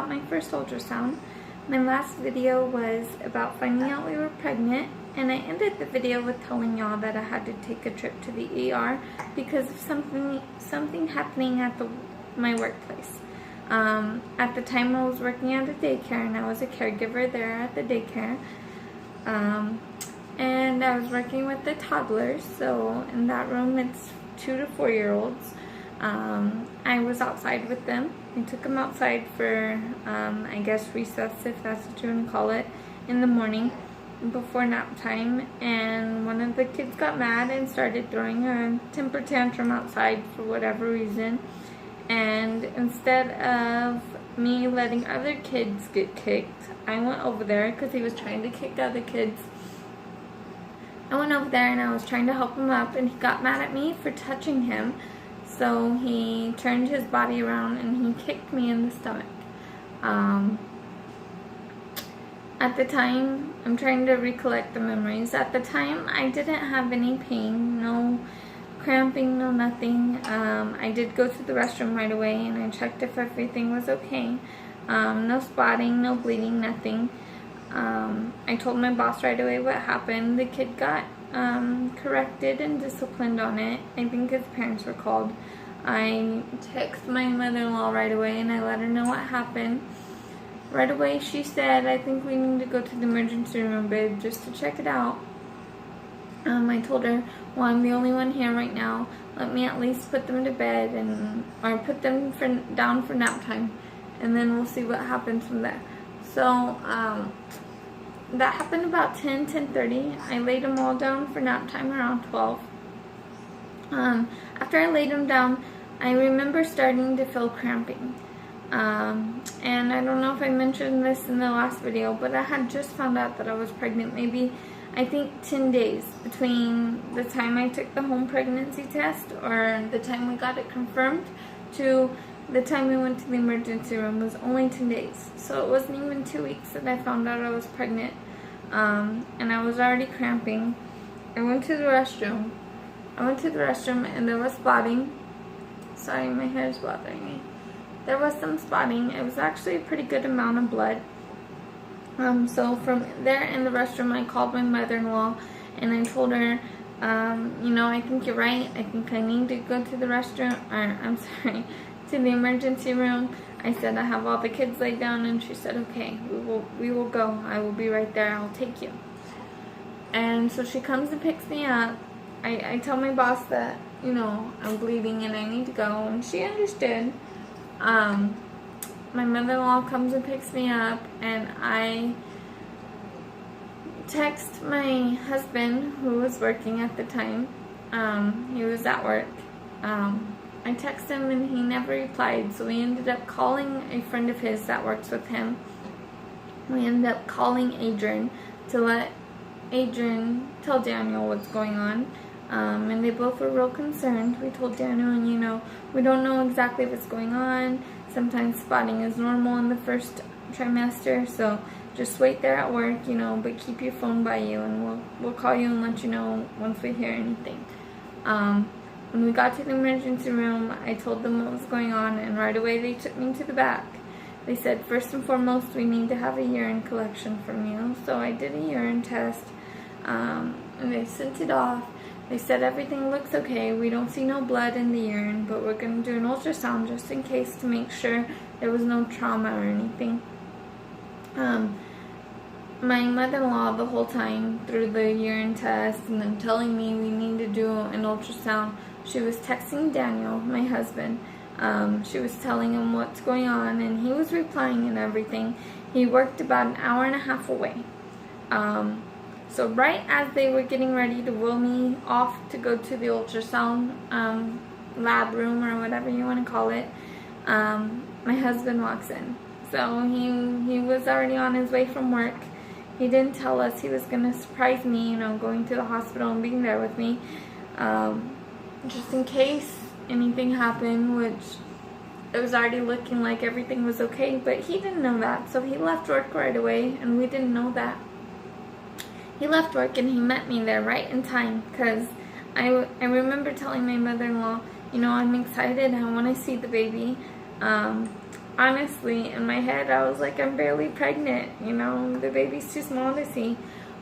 about my first ultrasound. My last video was about finding out we were pregnant, and I ended the video with telling y'all that I had to take a trip to the ER because of something happening at my workplace. At the time I was working at a daycare, and I was a caregiver there at the daycare. And I was working with the toddlers, so in that room it's 2 to 4 year olds. I was outside with them. I took them outside for, I guess, recess, if that's what you want to call it, in the morning before nap time. And one of the kids got mad and started throwing a temper tantrum outside for whatever reason. And instead of me letting other kids get kicked, I went over there because he was trying to kick other kids. I went over there and I was trying to help him up, and he got mad at me for touching him. So he turned his body around and he kicked me in the stomach. At the time, I'm trying to recollect the memories. At the time, I didn't have any pain, no cramping, no nothing. I did go to the restroom right away and I checked if everything was okay. No spotting, no bleeding, nothing. I told my boss right away what happened. The kid got corrected and disciplined on it. I think his parents were called. I texted my mother-in-law right away and I let her know what happened. Right away she said, I think we need to go to the emergency room, babe, just to check it out. I told her, well, I'm the only one here right now. Let me at least put them to bed or put them down for nap time, and then we'll see what happens from there. So that happened about 10:30. I laid them all down for nap time around 12. After I laid them down, I remember starting to feel cramping. And I don't know if I mentioned this in the last video, but I had just found out that I was pregnant maybe, I think, 10 days between the time I took the home pregnancy test, or the time we got it confirmed, to the time we went to the emergency room was only 10 days. So it wasn't even 2 weeks that I found out I was pregnant. And I was already cramping. I went to the restroom and there was spotting. Sorry, my hair is bothering me. There was some spotting. It was actually a pretty good amount of blood. So from there in the restroom, I called my mother-in-law and I told her, I think you're right. I think I need to go to the restroom, to the emergency room. I said I have all the kids laid down, and she said, okay, we will go. I will be right there. I'll take you. And so she comes and picks me up. I tell my boss that, I'm bleeding and I need to go, and she understood. My mother-in-law comes and picks me up, and I text my husband, who was working at the time. He was at work. I texted him and he never replied, so we ended up calling a friend of his that works with him. We ended up calling Adrian to let Adrian tell Daniel what's going on. And they both were real concerned. We told Daniel, and we don't know exactly what's going on. Sometimes spotting is normal in the first trimester, so just wait there at work, but keep your phone by you, and we'll call you and let you know once we hear anything. When we got to the emergency room, I told them what was going on, and right away they took me to the back. They said, first and foremost, we need to have a urine collection from you. So I did a urine test, and they sent it off. They said everything looks okay. We don't see no blood in the urine, but we're going to do an ultrasound just in case to make sure there was no trauma or anything. My mother-in-law, the whole time through the urine test and then telling me we need to do an ultrasound, she was texting Daniel, my husband. She was telling him what's going on, and he was replying and everything. He worked about an hour and a half away. So right as they were getting ready to wheel me off to go to the ultrasound lab room, or whatever you want to call it, my husband walks in. So he was already on his way from work. He didn't tell us he was going to surprise me, going to the hospital and being there with me, just in case anything happened, which it was already looking like everything was okay, but he didn't know that. So he left work right away, and we didn't know that. He left work and he met me there right in time, because I remember telling my mother-in-law, I'm excited, I want to see the baby. honestly, in my head, I was like, I'm barely pregnant, you know, the baby's too small to see.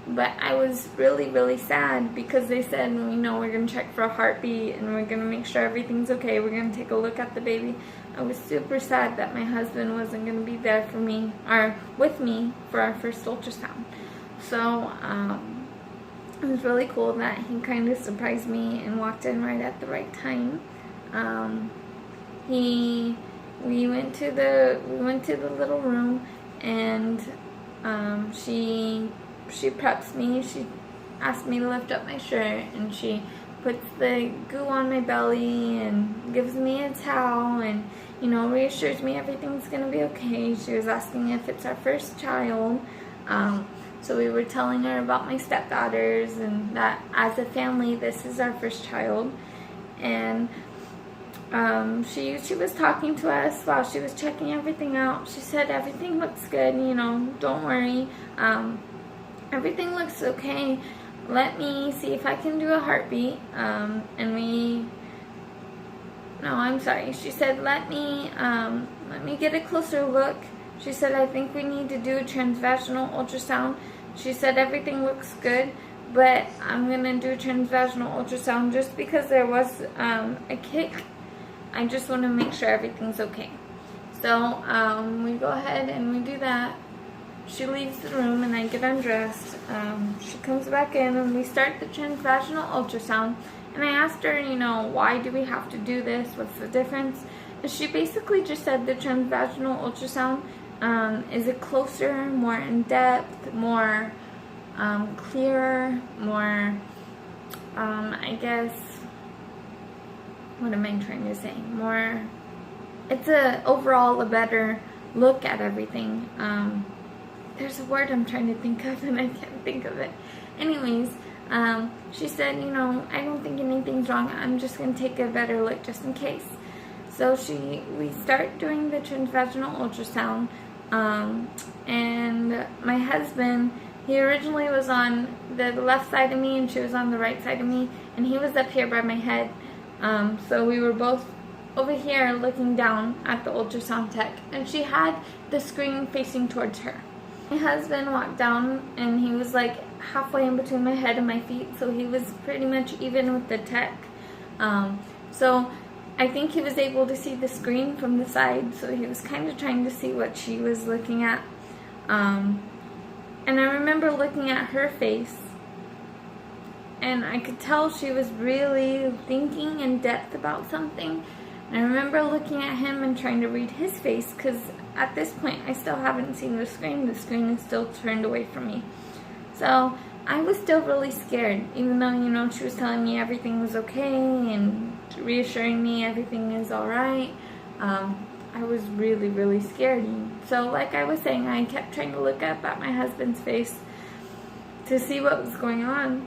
But I was really, really sad because they said, you know, we're going to check for a heartbeat and we're going to make sure everything's okay. We're going to take a look at the baby. I was super sad that my husband wasn't going to be there for me, or with me, for our first ultrasound. So, it was really cool that he kind of surprised me and walked in right at the right time. We went to the little room, and she preps me. She asked me to lift up my shirt, and she puts the goo on my belly and gives me a towel and, you know, reassures me everything's gonna be okay. She was asking if it's our first child. So we were telling her about my stepdaughters and that as a family this is our first child. And she was talking to us while she was checking everything out. She said everything looks good, you know, don't worry. Everything looks okay. Let me see if I can do a heartbeat. She said, let me get a closer look. She said, I think we need to do a transvaginal ultrasound. She said, everything looks good, but I'm going to do a transvaginal ultrasound just because there was a kick. I just want to make sure everything's okay. So we go ahead and we do that. She leaves the room and I get undressed. She comes back in and we start the transvaginal ultrasound. And I asked her, you know, why do we have to do this? What's the difference? And she basically just said the transvaginal ultrasound is a closer, more in-depth, more clearer, more, I guess, what am I trying to say? More, it's overall a better look at everything. There's a word I'm trying to think of and I can't think of it. Anyways, she said, you know, I don't think anything's wrong. I'm just going to take a better look just in case. So we start doing the transvaginal ultrasound. And my husband, he originally was on the left side of me and she was on the right side of me. And he was up here by my head. So we were both over here looking down at the ultrasound tech. And she had the screen facing towards her. My husband walked down and he was like halfway in between my head and my feet, so he was pretty much even with the tech. So I think he was able to see the screen from the side, so he was kind of trying to see what she was looking at. And I remember looking at her face, and I could tell she was really thinking in depth about something. And I remember looking at him and trying to read his face, because at this point I still haven't seen the screen. The screen is still turned away from me. So I was still really scared, even though, you know, she was telling me everything was okay and reassuring me everything is alright. I was really, really scared. So like I was saying, I kept trying to look up at my husband's face to see what was going on.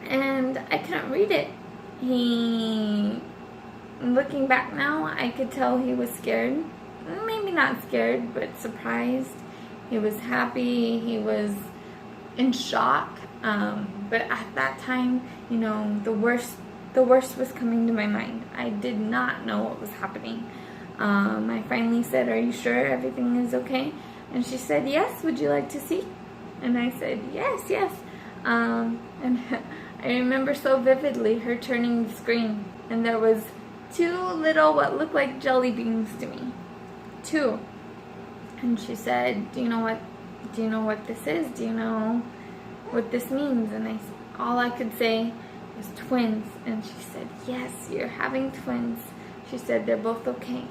And I couldn't read it. Looking back now, I could tell he was scared. Maybe not scared, but surprised. He was happy. He was in shock. But at that time, you know, the worst was coming to my mind. I did not know what was happening. I finally said, "Are you sure everything is okay?" And she said, "Yes, would you like to see?" And I said, yes. And I remember so vividly her turning the screen, and there was 2 little, what looked like jelly beans to me. 2. And she said, do you know what this is? Do you know what this means? And all I could say was twins. And she said, yes, you're having twins. She said, they're both okay.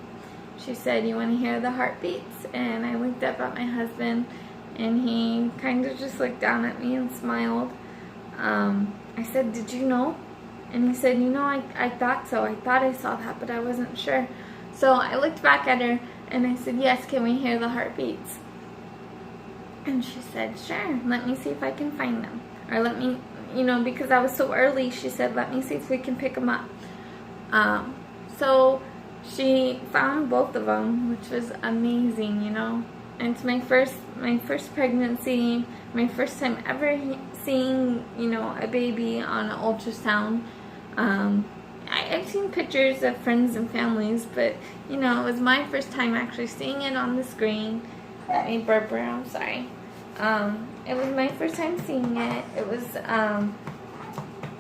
She said, you want to hear the heartbeats? And I looked up at my husband, and he kind of just looked down at me and smiled. I said, did you know? And he said, you know, I thought so. I thought I saw that, but I wasn't sure. So I looked back at her, and I said, yes, can we hear the heartbeats? And she said, sure, let me see if I can find them. Or let me, you know, because I was so early, she said, let me see if we can pick them up. So she found both of them, which was amazing, you know. And it's my first pregnancy, my first time ever seeing, you know, a baby on an ultrasound. I've seen pictures of friends and families, but you know, it was my first time actually seeing it on the screen. Let me burp around, I'm sorry. It was my first time seeing it. It was,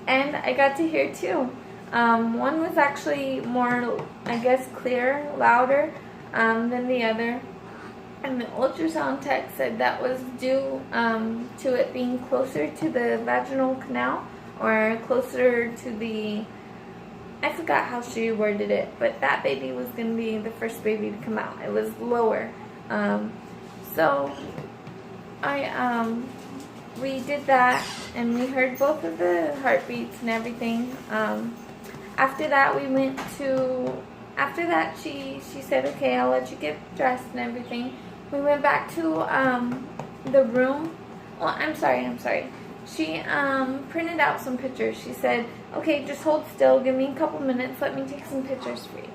and I got to hear two. One was actually more, I guess, clear, louder than the other. And the ultrasound tech said that was due to it being closer to the vaginal canal, or closer to the, I forgot how she worded it, but that baby was going to be the first baby to come out. It was lower. So we did that, and we heard both of the heartbeats and everything. After that, after that she said, okay, I'll let you get dressed and everything. We went back to the room. Well, I'm sorry. She printed out some pictures. She said, okay, just hold still, give me a couple minutes, let me take some pictures for you.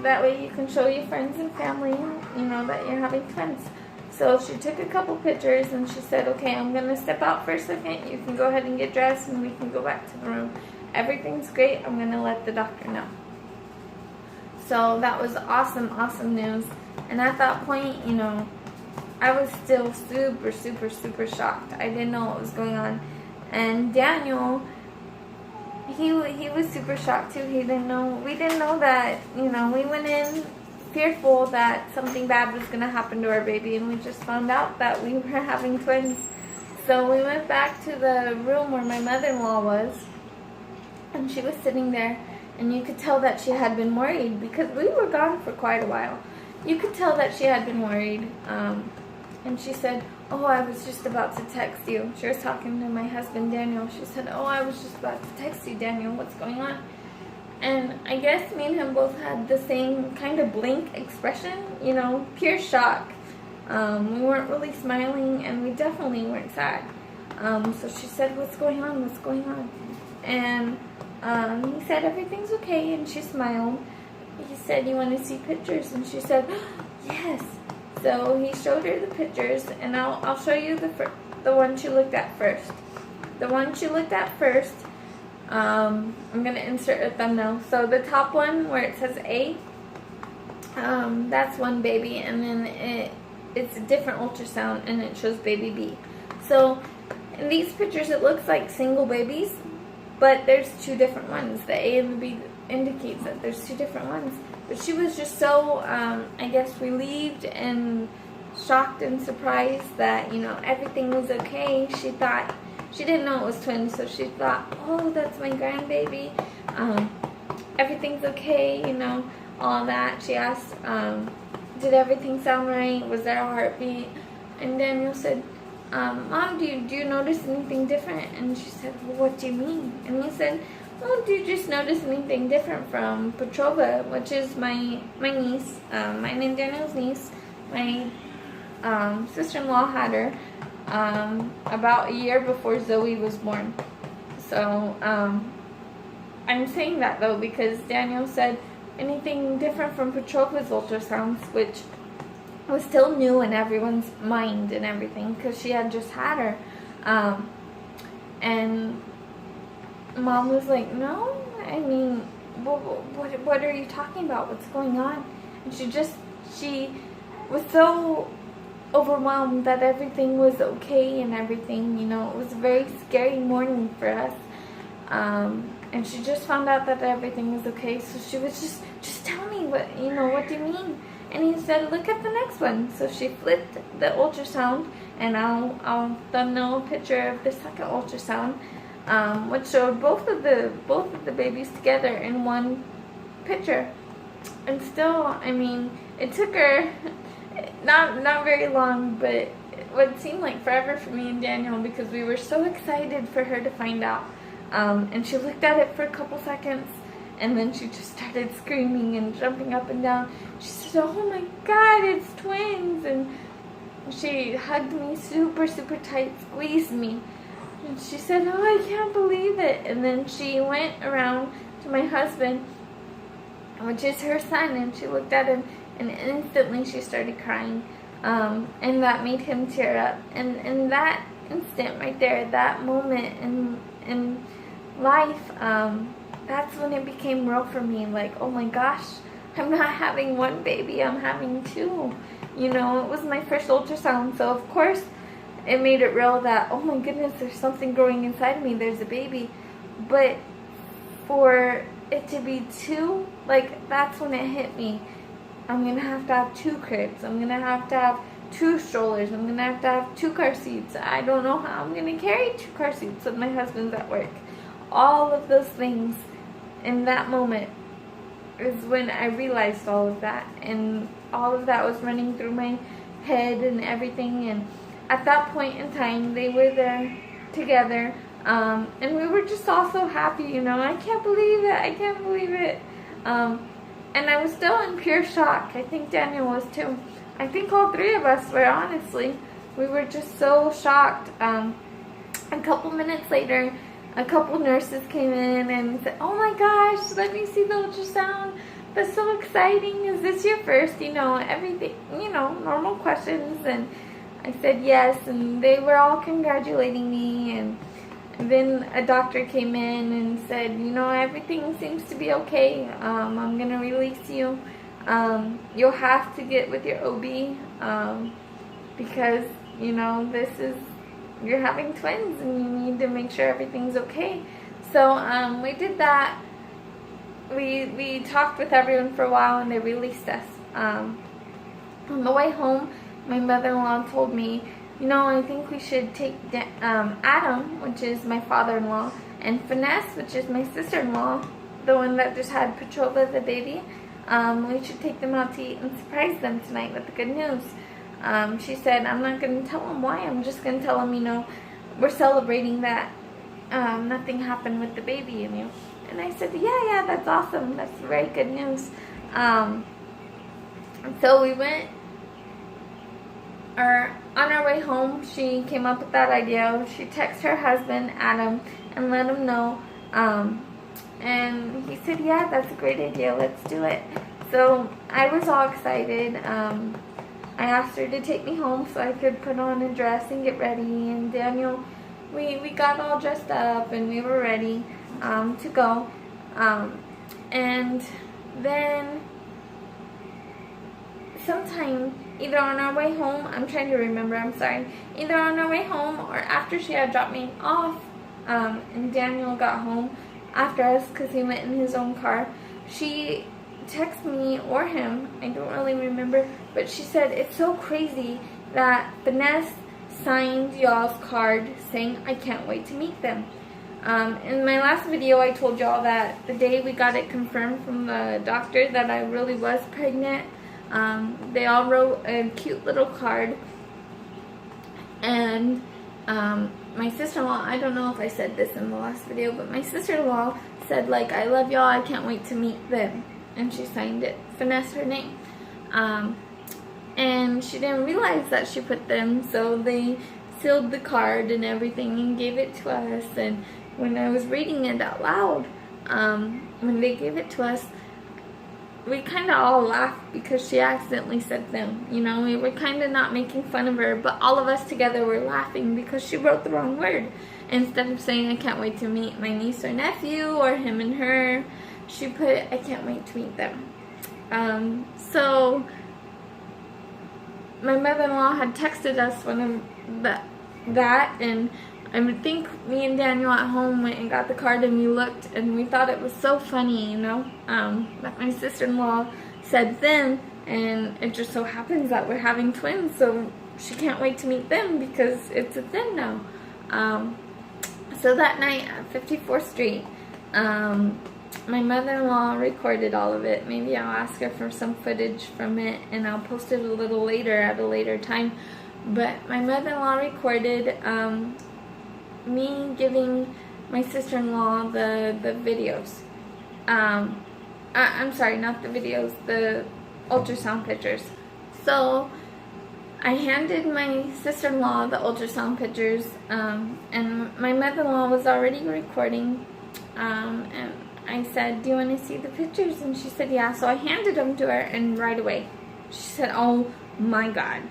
That way you can show your friends and family, you know, that you're having twins. So she took a couple pictures and she said, okay, I'm going to step out for a second. You can go ahead and get dressed and we can go back to the room. Everything's great. I'm going to let the doctor know. So that was awesome news. And at that point, you know, I was still super shocked. I didn't know what was going on. And Daniel, he was super shocked too. We didn't know that, you know, we went in fearful that something bad was going to happen to our baby, and we just found out that we were having twins. So we went back to the room where my mother-in-law was, and she was sitting there, and you could tell that she had been worried because we were gone for quite a while. You could tell that she had been worried, and she said, oh, I was just about to text you. She was talking to my husband, Daniel. She said, oh, I was just about to text you, Daniel. What's going on? And I guess me and him both had the same kind of blink expression, you know, pure shock. We weren't really smiling, and we definitely weren't sad. So she said, what's going on? What's going on? And he said, everything's okay, and she smiled. He said, you want to see pictures? And she said, yes. So he showed her the pictures, and I'll show you the one she looked at first. The one she looked at first, I'm going to insert a thumbnail. So the top one where it says A, that's one baby, and then it's a different ultrasound, and it shows baby B. So in these pictures it looks like single babies, but there's two different ones. The A and the B indicates that there's two different ones. But she was just so, I guess, relieved and shocked and surprised that, you know, everything was okay. She thought, she didn't know it was twins, so she thought, oh, that's my grandbaby. Everything's okay, you know, all that. She asked, did everything sound right? Was there a heartbeat? And Daniel said, Mom, do you notice anything different? And she said, well, what do you mean? And he said, well, do you just notice anything different from Petrova, which is my niece, mine and Daniel's niece. My sister-in-law had her about a year before Zoe was born. So I'm saying that though because Daniel said anything different from Petrova's ultrasounds, which was still new in everyone's mind and everything because she had just had her. And Mom was like, no, I mean, what are you talking about? What's going on? And she was so overwhelmed that everything was okay and everything, you know. It was a very scary morning for us. And she just found out that everything was okay, so she was just tell me what do you mean? And he said, look at the next one. So she flipped the ultrasound, and I'll thumbnail a picture of the second ultrasound, which showed both of the babies together in one picture. And still, I mean, it took her not very long, but what seemed like forever for me and Daniel because we were so excited for her to find out. And she looked at it for a couple seconds, and then she just started screaming and jumping up and down. She said, oh my God, it's twins. And she hugged me super tight, squeezed me. And she said, oh, I can't believe it. And then she went around to my husband, which is her son, and she looked at him, and instantly she started crying. And that made him tear up. And in that instant right there, that moment in life, that's when it became real for me. Like, oh my gosh, I'm not having one baby, I'm having two. You know, it was my first ultrasound, so of course it made it real that, oh my goodness, there's something growing inside of me, there's a baby. But for it to be two, like, that's when it hit me. I'm gonna have to have two cribs, I'm gonna have to have two strollers, I'm gonna have to have two car seats. I don't know how I'm gonna carry two car seats when my husband's at work. All of those things in that moment is when I realized all of that, and all of that was running through my head and everything. And at that point in time, they were there together, and we were just all so happy, you know. I can't believe it, I can't believe it. And I was still in pure shock. I think Daniel was too. I think all three of us were, honestly. We were just so shocked. A couple minutes later, a couple nurses came in and said, oh my gosh, let me see the ultrasound. That's so exciting. Is this your first? You know, everything, you know, normal questions. And I said yes, and they were all congratulating me. And then a doctor came in and said, you know, everything seems to be okay. I'm going to release you. You'll have to get with your OB because, you know, you're having twins and you need to make sure everything's okay. So we did that. We talked with everyone for a while and they released us. On the way home, my mother-in-law told me, you know, I think we should take Adam, which is my father-in-law, and Finesse, which is my sister-in-law, the one that just had Petrova, the baby. We should take them out to eat and surprise them tonight with the good news. She said, I'm not going to tell them why. I'm just going to tell them, you know, we're celebrating that nothing happened with the baby, you know. And I said, yeah, that's awesome. That's very good news. So we went, on our way home, she came up with that idea. She texted her husband, Adam, and let him know. And he said, yeah, that's a great idea. Let's do it. So I was all excited. I asked her to take me home so I could put on a dress and get ready. And Daniel, we got all dressed up and we were ready to go. And then sometime, either on our way home, I'm trying to remember, I'm sorry, either on our way home or after she had dropped me off, and Daniel got home after us because he went in his own car, she texted me or him, I don't really remember, but she said, it's so crazy that Vanessa signed y'all's card saying, I can't wait to meet them. In my last video, I told y'all that the day we got it confirmed from the doctor that I really was pregnant, they all wrote a cute little card, and my sister-in-law, I don't know if I said this in the last video, but my sister-in-law said, like, I love y'all, I can't wait to meet them, and she signed it, Finesse, her name, and she didn't realize that she put them, so they sealed the card and everything and gave it to us. And when I was reading it out loud, when they gave it to us, we kind of all laughed because she accidentally said them. You know, we were kind of not making fun of her, but all of us together were laughing because she wrote the wrong word. Instead of saying, I can't wait to meet my niece or nephew, or him and her, she put, I can't wait to meet them. So my mother-in-law had texted us when that, and I would think me and Daniel at home went and got the card and we looked and we thought it was so funny, you know, that my sister-in-law said them, and it just so happens that we're having twins, so she can't wait to meet them because it's a thing now. So that night at 54th Street, my mother-in-law recorded all of it. Maybe I'll ask her for some footage from it and I'll post it a little later at a later time. But my mother-in-law recorded me giving my sister-in-law the videos. I'm sorry, not the videos, the ultrasound pictures. So I handed my sister-in-law the ultrasound pictures, and my mother-in-law was already recording, and I said, do you want to see the pictures? And she said, yeah. So I handed them to her, and right away she said, oh my God.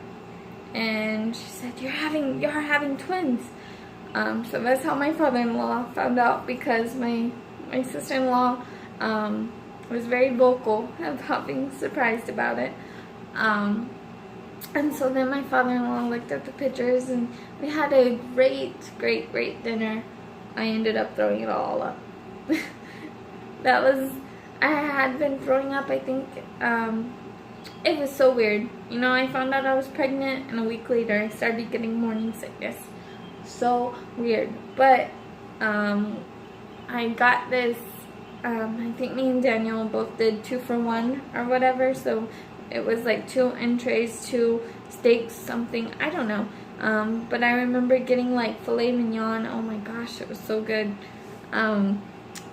And she said, you're having twins. So that's how my father-in-law found out, because my my sister-in-law was very vocal about being surprised about it. And so then my father-in-law looked at the pictures, and we had a great dinner. I ended up throwing it all up. I had been throwing up, I think, it was so weird. You know, I found out I was pregnant, and a week later I started getting morning sickness. So weird. But I got this, I think me and Daniel both did 2 for 1 or whatever, so it was like 2 entrees, 2 steaks, something, I don't know. But I remember getting like filet mignon. Oh my gosh, it was so good.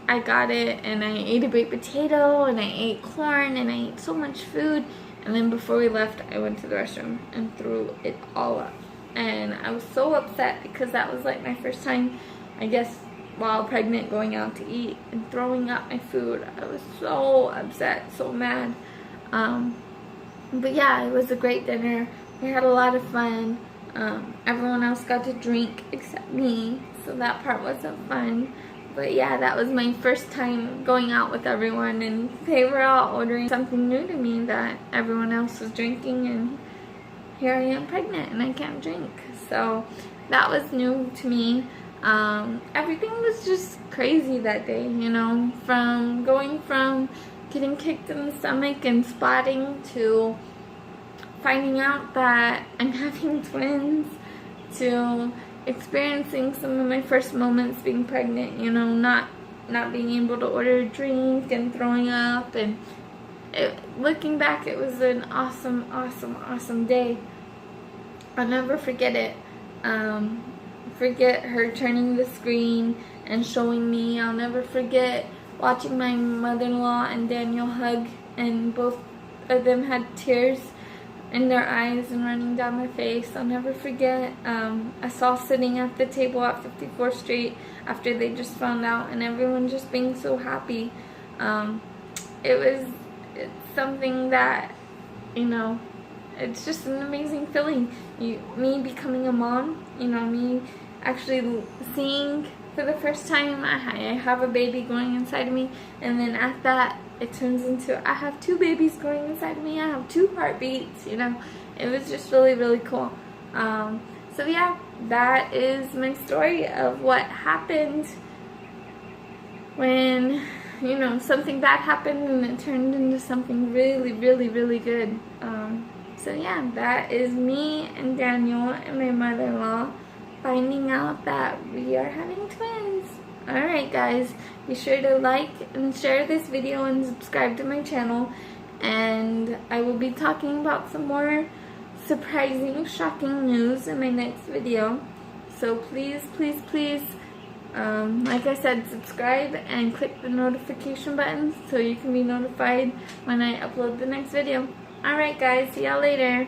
I got it, and I ate a baked potato, and I ate corn, and I ate so much food. And then before we left, I went to the restroom and threw it all up. And I was so upset because that was like my first time, I guess, while pregnant, going out to eat and throwing up my food. I was so upset, so mad. But yeah, it was a great dinner. We had a lot of fun. Everyone else got to drink except me, so that part wasn't fun. But yeah, that was my first time going out with everyone, and they were all ordering something new to me that everyone else was drinking, and here I am pregnant and I can't drink. So that was new to me. Everything was just crazy that day, you know, from going from getting kicked in the stomach and spotting to finding out that I'm having twins, to experiencing some of my first moments being pregnant, you know, not being able to order a drink and throwing up. And looking back, it was an awesome day. I'll never forget it. Forget her turning the screen and showing me. I'll never forget watching my mother-in-law and Daniel hug, and both of them had tears in their eyes and running down their face. I'll never forget us all sitting at the table at 54th Street after they just found out, and everyone just being so happy. It's something that, you know, it's just an amazing feeling. Me becoming a mom, you know, me actually seeing for the first time I have a baby growing inside of me, and then at that it turns into I have 2 babies growing inside of me. I have 2 heartbeats, you know. It was just really cool. So yeah, that is my story of what happened when, you know, something bad happened and it turned into something really good. So yeah, that is me and Daniel and my mother-in-law finding out that we are having twins. Alright guys, be sure to like and share this video and subscribe to my channel, and I will be talking about some more surprising, shocking news in my next video. So please, like I said, subscribe and click the notification button so you can be notified when I upload the next video. Alright guys, see y'all later.